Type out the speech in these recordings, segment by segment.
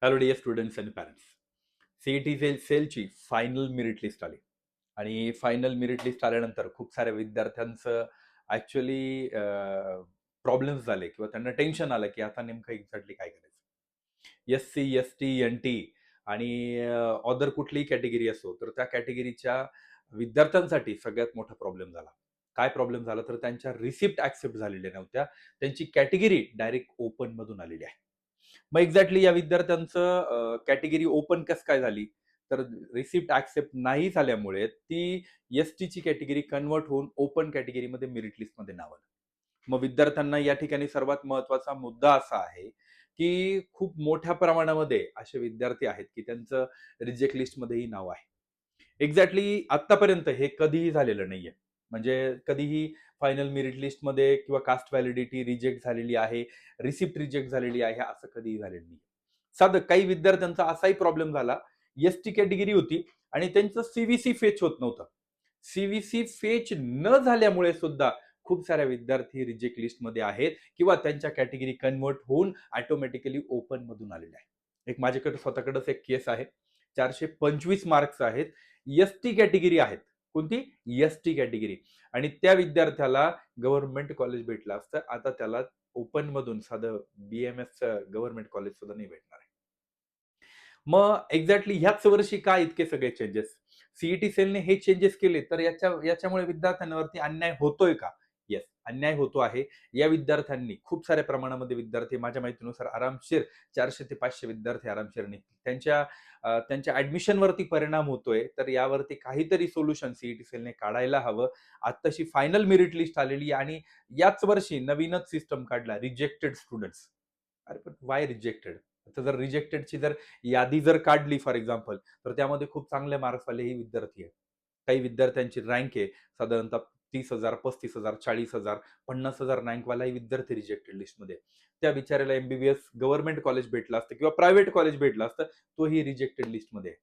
Hello dear students and parents. CET सेलची final merit list आली आणि फायनल मेरिट लिस्ट आल्यानंतर खूप साऱ्या विद्यार्थ्यांचं ॲक्च्युअली प्रॉब्लेम्स झाले किंवा त्यांना टेन्शन आलं की आता नेमकं एक्झॅक्टली काय करायचं. एस-सी, एस-टी, एन-टी आणि अदर कुठलीही कॅटेगरी असो, तर त्या कॅटेगरीच्या विद्यार्थ्यांसाठी सगळ्यात मोठा प्रॉब्लेम झाला. काय प्रॉब्लेम झाला तर त्यांच्या रिसिप्ट ॲक्सेप्ट झालेल्या नव्हत्या. त्यांची कॅटेगरी डायरेक्ट ओपनमधून आलेली आहे. मग एक्झॅक्टली या विद्यार्थ्यांचं कॅटेगरी ओपन कसं काय झाली? तर रिसिप्ट ॲक्सेप्ट नाही झाल्यामुळे ती एस-टीची कॅटेगरी कन्व्हर्ट होऊन ओपन कॅटेगरीमध्ये मेरिट लिस्टमध्ये नाव आलं. मग विद्यार्थ्यांना या ठिकाणी सर्वात महत्त्वाचा मुद्दा असा आहे, की खूप मोठ्या प्रमाणामध्ये असे विद्यार्थी आहेत, की त्यांचं रिजेक्ट लिस्टमध्येही नाव आहे. एक्झॅक्टली आत्तापर्यंत हे कधीही झालेलं नाहीये. म्हणजे कधीही फायनल मेरिट लिस्टमध्ये किंवा कास्ट व्हॅलिडिटी रिजेक्ट झालेली आहे, रिसिप्ट रिजेक्ट झालेली आहे, असं कधीही झालेलं नाही. साधं काही विद्यार्थ्यांचा असाही प्रॉब्लेम झाला, एस-टी कॅटेगरी होती आणि त्यांचं सी फेच होत नव्हतं. सी फेच न झाल्यामुळे सुद्धा खूप साऱ्या विद्यार्थी रिजेक्ट लिस्टमध्ये आहेत किंवा त्यांच्या कॅटेगरी कन्व्हर्ट होऊन ऑटोमॅटिकली ओपन मधून आलेल्या आहेत. एक माझ्याकडे स्वतःकडेच एक केस आहे. 425 मार्क्स आहेत. एस-टी कॅटेगरी आहेत. कोणती? ST category. आणि त्या विद्यार्थ्याला गव्हर्नमेंट कॉलेज भेटलं असतं. आता त्याला ओपन मधून साधं BMSचं गव्हर्नमेंट कॉलेज सुद्धा नाही भेटणार आहे. मग एक्झॅक्टली ह्याच वर्षी का इतके सगळे चेंजेस? सीईटी सेलने हे चेंजेस केले तर याच्यामुळे विद्यार्थ्यांवरती अन्याय होतोय का? येस, अन्याय होतो आहे. या विद्यार्थ्यांनी खूप साऱ्या प्रमाणामध्ये विद्यार्थी माझ्या माहितीनुसार आरामशीर 400 ते 500 विद्यार्थी आरामशीर निघतील. त्यांच्या ऍडमिशनवरती परिणाम होतोय. तर यावरती काहीतरी सोल्युशन सीईटी सेलने काढायला हवं. आत्ताशी फायनल मेरिट लिस्ट आलेली आहे आणि याच वर्षी नवीनच सिस्टम काढला रिजेक्टेड स्टुडंट्स. अरे पण व्हाय रिजेक्टेड? आता जर रिजेक्टेडची जर यादी जर काढली फॉर एक्झाम्पल, तर त्यामध्ये खूप चांगले मार्क्सवालेही विद्यार्थी आहेत. काही विद्यार्थ्यांची रँक आहे साधारणतः 30,000, 35,000, 40,000, 50,000 रँकवालाही विद्यार्थी रिजेक्टेड लिस्टमध्ये. त्या बिचाऱ्याला एमबीबीएस गव्हर्नमेंट कॉलेज भेटलं असतं किंवा प्रायव्हेट कॉलेज भेटलं असतं, तोही रिजेक्टेड लिस्टमध्ये आहे.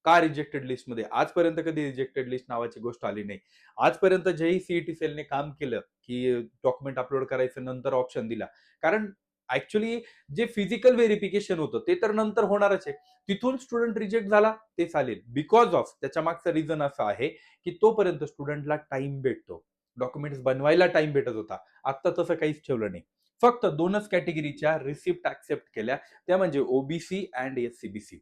का रिजेक्टेड लिस्टमध्ये? आजपर्यंत कधी रिजेक्टेड लिस्ट नावाची गोष्ट आली नाही. आजपर्यंत जेही सीईटी सेलने काम केलं, की डॉक्युमेंट अपलोड करायचं नंतर ऑप्शन दिला. कारण ऍक्च्युअली जे फिजिकल व्हेरिफिकेशन होतं ते तर नंतर होणारच आहे. तिथून स्टुडंट रिजेक्ट झाला ते चालेल. बिकॉज ऑफ त्याच्या मागचं रिझन असं आहे, की तोपर्यंत स्टुडंटला टाइम भेटतो. डॉक्युमेंट्स बनवायला टाइम भेटत होता. आता तसं काहीच ठेवलं नाही. फक्त 2च कॅटेगरीच्या रिसिप्ट ऍक्सेप्ट केल्या. त्या म्हणजे ओबीसी अँड एससीबीसी.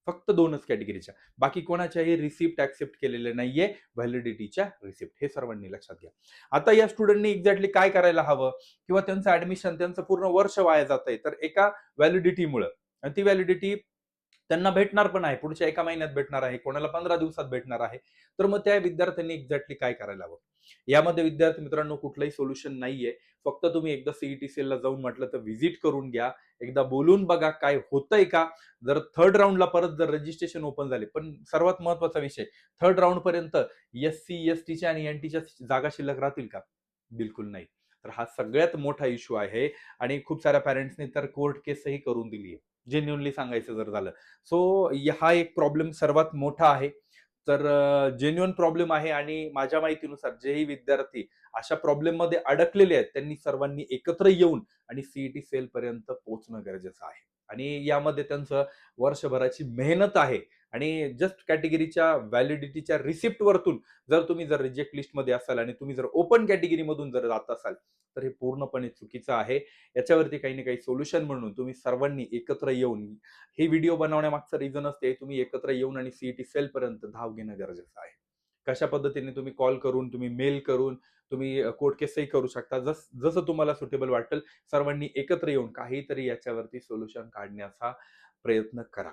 फक्त 2च कॅटेगरीच्या. बाकी कोणाच्याही रिसिप्ट ऍक्सेप्ट केलेले नाहीये व्हॅलिडिटीच्या रिसिप्ट. हे सर्वांनी लक्षात घ्या. आता या स्टुडंटनी एक्झॅक्टली काय करायला हवं? किंवा त्यांचं ऍडमिशन त्यांचं पूर्ण वर्ष वाया जातंय तर एका व्हॅलिडिटीमुळं आणि ती व्हॅलिडिटी त्यांना भेटणार पण आहे. पुढच्या 1 महिन्यात भेटणार आहे, कोणाला 15 दिवसात भेटणार आहे. तर मग त्या विद्यार्थ्यांनी एक्झॅक्टली काय करायला हवं? यामध्ये विद्यार्थी मित्रांनो कुठलंही सोल्युशन नाहीये. फक्त तुम्ही एकदा सीईटी सेलला जाऊन म्हटलं तर व्हिजिट करून घ्या. एकदा बोलून बघा काय होतंय का? जर थर्ड राउंडला परत जर रजिस्ट्रेशन ओपन झाले, पण सर्वात महत्त्वाचा विषय थर्ड राउंड पर्यंत एस-सी, एस-टीच्या आणि एन-टीच्या जागा शिल्लक राहतील का? बिलकुल नाही. तर हा सगळ्यात मोठा इश्यू आहे आणि खूप साऱ्या पॅरेंट्सनी तर कोर्ट केसही करून दिली आहे. जेन्युइनली सांगायचं जर झालं. सो हा एक प्रॉब्लेम सर्वात मोठा आहे. तर जेन्युइन प्रॉब्लेम आहे आणि माझ्या माहितीनुसार जेही विद्यार्थी अशा प्रॉब्लेममध्ये अडकलेले आहेत, त्यांनी सर्वांनी एकत्र येऊन आणि सीईटी सेलपर्यंत पोहोचणं गरजेचं आहे. आणि यामध्ये त्यांचं वर्षभराची मेहनत आहे आणि जस्ट कॅटेगरीच्या व्हॅलिडिटीच्या रिसिप्ट वरतून जर रिजेक्ट लिस्टमध्ये असाल आणि तुम्ही जर ओपन कॅटेगरीमधून जर जात असाल, तर हे पूर्णपणे चुकीचं आहे. याच्यावरती काही ना काही सोल्युशन म्हणून तुम्ही सर्वांनी एकत्र येऊन हे व्हिडिओ बनवण्यामागचं रिझनच ते तुम्ही एकत्र येऊन आणि सीईटी सेलपर्यंत धाव घेणं गरजेचं आहे. कशा पद्धतीने तुम्ही कॉल करून, तुम्ही मेल करून, तुम्ही कोर्ट केसही करू शकता. जसं तुम्हाला सुटेबल वाटेल सर्वांनी एकत्र येऊन काहीतरी याच्यावरती सोल्युशन काढण्याचा प्रयत्न करा.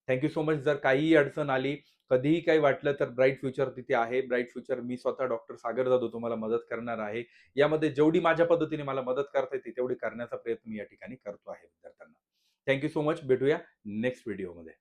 Thank you so much. जर काहीही अडचण आली, कधीही काही वाटलं तर ब्राईट फ्युचर तिथे आहे. ब्राईट फ्युचर मी स्वतः डॉक्टर सागर जाधव तुम्हाला मदत करणार आहे. यामध्ये जेवढी माझ्या पद्धतीने मला मदत करता येते तेवढी करण्याचा प्रयत्न मी या ठिकाणी करतो आहे विद्यार्थ्यांना. Thank you so much. भेटूया नेक्स्ट व्हिडिओमध्ये.